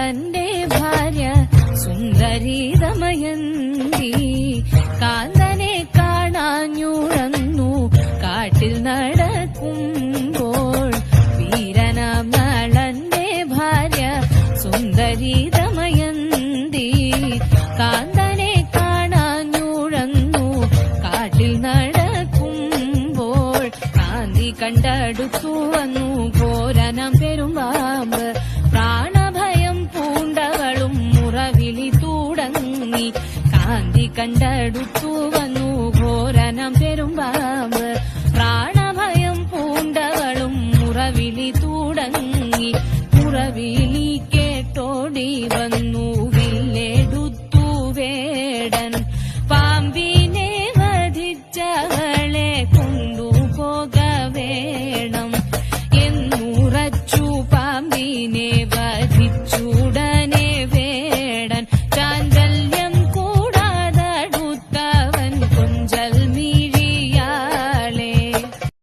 നളന്റെ ഭാര്യ സുന്ദരി ദമയന്തി കാന്തനെ കാണാഞ്ഞുഴന്നു കാട്ടിൽ നടക്കുമ്പോൾ വീരനാം നളന്റെ ഭാര്യ സുന്ദരി ദമയന്തി കാന്തനെ കാണാഞ്ഞുഴന്നു കാട്ടിൽ നടക്കുമ്പോൾ കാന്തി കണ്ടടുത്തു വന്നു ഘോരനം പെരുമ്പാമ്പ് പ്രാണഭയം പൂണ്ടവളും മുറവിളി തുടങ്ങി കാന്തി കണ്ടടുത്തു വന്നു ഘോരനം പെരുമ്പാമ്പ് പ്രാണഭയം പൂണ്ടവളും മുറവിളി തുടങ്ങി മുറവിളി കേട്ടോടി വന്നു വില്ലെടുത്തു വേടൻ പാമ്പിനെ വധിച്ചവളെ കൊണ്ടുപോക വേണം എന്നുറച്ചു പാമ്പിനെ വധിച്ചുട